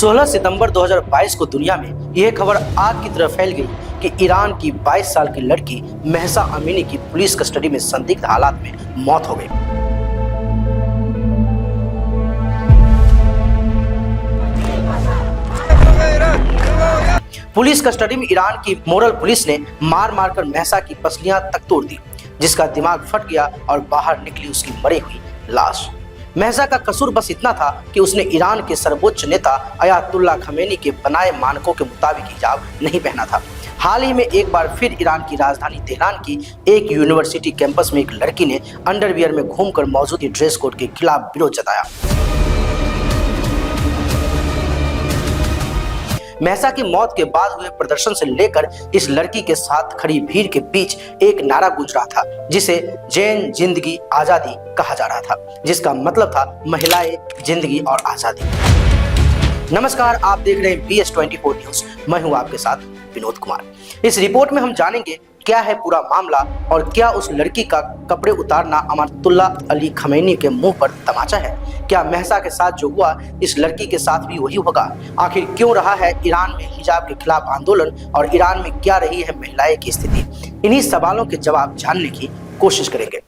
16 सितंबर 2022 को दुनिया में यह खबर आग की तरह फैल गई कि ईरान की 22 साल की लड़की महसा अमीनी की पुलिस कस्टडी में संदिग्ध हालात में मौत हो गई। पुलिस कस्टडी में ईरान की मोरल पुलिस ने मार मारकर महसा की पसलियां तक तोड़ दी, जिसका दिमाग फट गया और बाहर निकली उसकी मरी हुई लाश। महसा का कसूर बस इतना था कि उसने ईरान के सर्वोच्च नेता अयातुल्ला खमेनी के बनाए मानकों के मुताबिक हिजाब नहीं पहना था। हाल ही में एक बार फिर ईरान की राजधानी तेहरान की एक यूनिवर्सिटी कैंपस में एक लड़की ने अंडरवियर में घूमकर मौजूदा ड्रेस कोड के खिलाफ विरोध जताया। महसा की मौत के बाद हुए प्रदर्शन से लेकर इस लड़की के साथ खड़ी भीड़ के बीच एक नारा गूंज रहा था, जिसे जैन जिंदगी आजादी कहा जा रहा था, जिसका मतलब था महिलाएं, जिंदगी और आजादी। नमस्कार, आप देख रहे हैं BS24 न्यूज। मैं हूं आपके साथ विनोद कुमार। इस रिपोर्ट में हम जानेंगे क्या है पूरा मामला और क्या उस लड़की का कपड़े उतारना अयातुल्ला अली खमेनी के मुंह पर तमाचा है। क्या महसा के साथ जो हुआ इस लड़की के साथ भी वही होगा। आखिर क्यों रहा है ईरान में हिजाब के खिलाफ आंदोलन और ईरान में क्या रही है महिलाएं की स्थिति। इन्हीं सवालों के जवाब जानने की कोशिश करेंगे।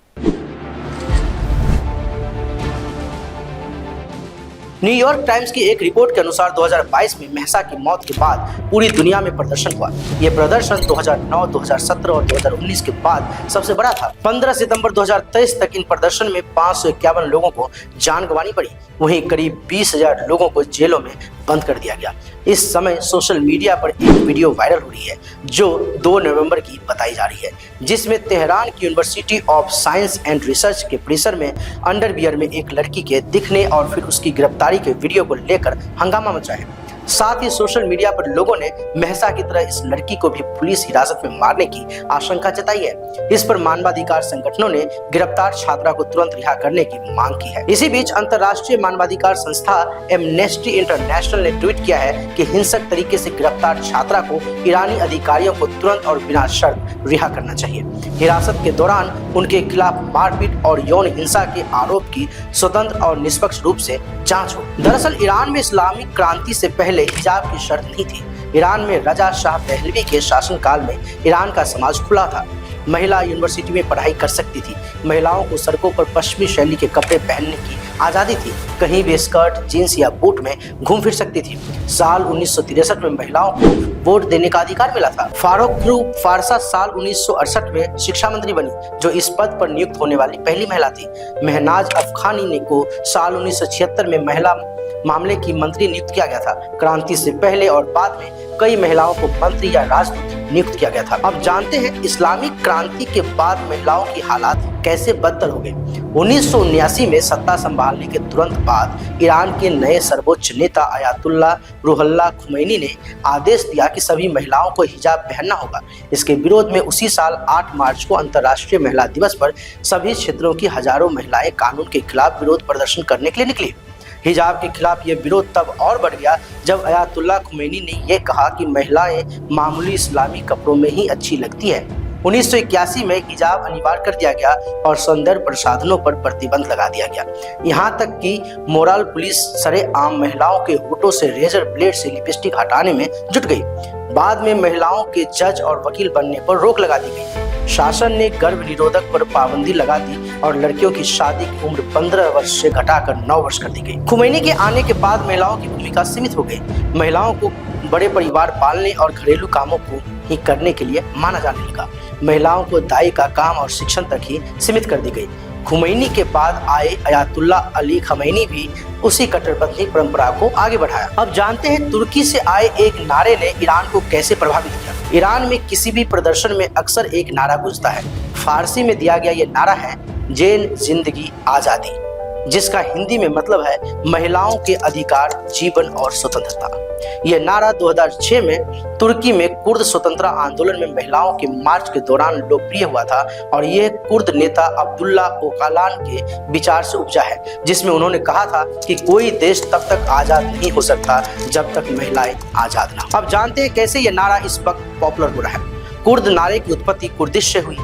न्यूयॉर्क टाइम्स की एक रिपोर्ट के अनुसार 2022 में महसा की मौत के बाद पूरी दुनिया में प्रदर्शन हुआ। यह प्रदर्शन 2009, 2017 और 2019 के बाद सबसे बड़ा था। 15 सितंबर 2023 तक इन प्रदर्शन में 551 लोगों को जान गंवानी पड़ी। वहीं करीब 20,000 लोगों को जेलों में बंद कर दिया गया। इस समय सोशल मीडिया पर एक वीडियो वायरल हो रही है जो 2 नवंबर की बताई जा रही है, जिसमें तेहरान की university of science and research के परिसर में अंडरवियर में एक लड़की के दिखने और फिर उसकी गिरफ्तारी के वीडियो को लेकर हंगामा मचा है। साथ ही सोशल मीडिया पर लोगों ने महसा की तरह इस लड़की को भी पुलिस हिरासत में मारने की आशंका जताई है। इस पर मानवाधिकार संगठनों ने गिरफ्तार छात्रा को तुरंत रिहा करने की मांग की है। इसी बीच अंतर्राष्ट्रीय मानवाधिकार संस्था एमनेस्टी इंटरनेशनल ने ट्वीट किया है कि हिंसक तरीके से गिरफ्तार छात्रा को ईरानी अधिकारियों को तुरंत और बिना शर्त रिहा करना चाहिए। हिरासत के दौरान उनके खिलाफ मारपीट और यौन हिंसा के आरोप की स्वतंत्र और निष्पक्ष रूप से जांच हो। दरअसल ईरान में इस्लामिक क्रांति से पहले हिजाब की शर्त नहीं थी। ईरान में रजा शाह पहलवी के शासनकाल में ईरान का समाज खुला था। महिला यूनिवर्सिटी में पढ़ाई कर सकती थी। महिलाओं को सड़कों पर पश्चिमी शैली के कपड़े पहनने की आज़ादी थी। कहीं भी स्कर्ट, जींस या बूट में घूम फिर सकती थी। साल 1963 में महिलाओं को वोट देने का अधिकार मिला था। फारूक फारसा साल 1968 में शिक्षा मंत्री बनी, जो इस पद पर नियुक्त होने वाली पहली महिला थी। महनाज अफखानी ने को साल 1976 में महिला मामले की मंत्री नियुक्त किया गया था। क्रांति से पहले और बाद में कई महिलाओं को मंत्री या राजदूत नियुक्त किया गया था। अब जानते हैं इस्लामिक क्रांति के बाद महिलाओं की हालात कैसे बदतर हो गए। 1979 में सत्ता संभालने के तुरंत बाद ईरान के नए सर्वोच्च नेता अयातुल्ला रुहुल्लाह खुमैनी ने आदेश दिया कि सभी महिलाओं को हिजाब पहनना होगा। इसके विरोध में उसी साल 8 मार्च को अंतर्राष्ट्रीय महिला दिवस पर सभी क्षेत्रों की हजारों महिलाएं कानून के खिलाफ विरोध प्रदर्शन करने के लिए निकली। हिजाब के खिलाफ यह विरोध तब और बढ़ गया जब अयातुल्ला खुमैनी ने यह कहा कि महिलाएं मामूली इस्लामी कपड़ों में ही अच्छी लगती है। 1981 में हिजाब अनिवार्य कर दिया गया और सौंदर्य प्रसाधनों पर प्रतिबंध लगा दिया गया। यहाँ तक कि मोरल पुलिस सरेआम महिलाओं के होठों से रेजर ब्लेड से लिपस्टिक हटाने में जुट गई। बाद में महिलाओं के जज और वकील बनने पर रोक लगा दी गई। शासन ने गर्भ निरोधक पर पाबंदी लगा दी और लड़कियों की शादी की उम्र 15 वर्ष से घटाकर 9 वर्ष कर दी गई। खुमैनी के आने के बाद महिलाओं की भूमिका सीमित हो गई। महिलाओं को बड़े परिवार पालने और घरेलू कामों को ही करने के लिए माना जाने लगा। महिलाओं को दाई का काम और शिक्षण तक ही सीमित कर दी गई। खुमैनी के बाद आए अयातुल्ला अली खमेनी भी उसी कट्टरपंथी परंपरा को आगे बढ़ाया। अब जानते हैं तुर्की से आए एक नारे ने ईरान को कैसे प्रभावित किया। ईरान में किसी भी प्रदर्शन में अक्सर एक नारा गूंजता है। फारसी में दिया गया ये नारा है जैन जिंदगी आजादी, जिसका हिंदी में मतलब है महिलाओं के अधिकार, जीवन और स्वतंत्रता। यह नारा 2006 में तुर्की में कुर्द स्वतंत्रता आंदोलन में महिलाओं के मार्च के दौरान लोकप्रिय हुआ था और यह कुर्द नेता अब्दुल्ला ओकालान के विचार से उपजा है, जिसमें उन्होंने कहा था कि कोई देश तब तक आजाद नहीं हो सकता जब तक महिलाएं आजाद ना हो। अब जानते हैं कैसे यह नारा इस वक्त पॉपुलर हो रहा है। कुर्द नारे की उत्पत्ति कुर्दिश से हुई।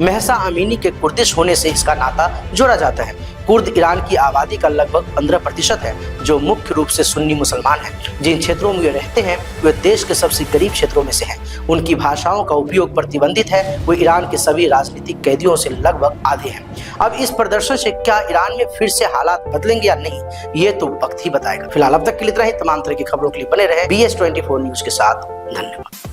महसा अमीनी के कुर्दिश होने से इसका नाता जोड़ा जाता है। कुर्द ईरान की आबादी का लगभग 15% है, जो मुख्य रूप से सुन्नी मुसलमान हैं। जिन क्षेत्रों में वे रहते हैं वे देश के सबसे गरीब क्षेत्रों में से हैं। उनकी भाषाओं का उपयोग प्रतिबंधित है। वो ईरान के सभी राजनीतिक कैदियों से लगभग आधे हैं। अब इस प्रदर्शन से क्या ईरान में फिर से हालात बदलेंगे या नहीं, ये तो वक्त ही बताएगा। फिलहाल अब तक के लिए इतना ही। तमाम तरह की खबरों के लिए बने रहे BS24 न्यूज के साथ। धन्यवाद।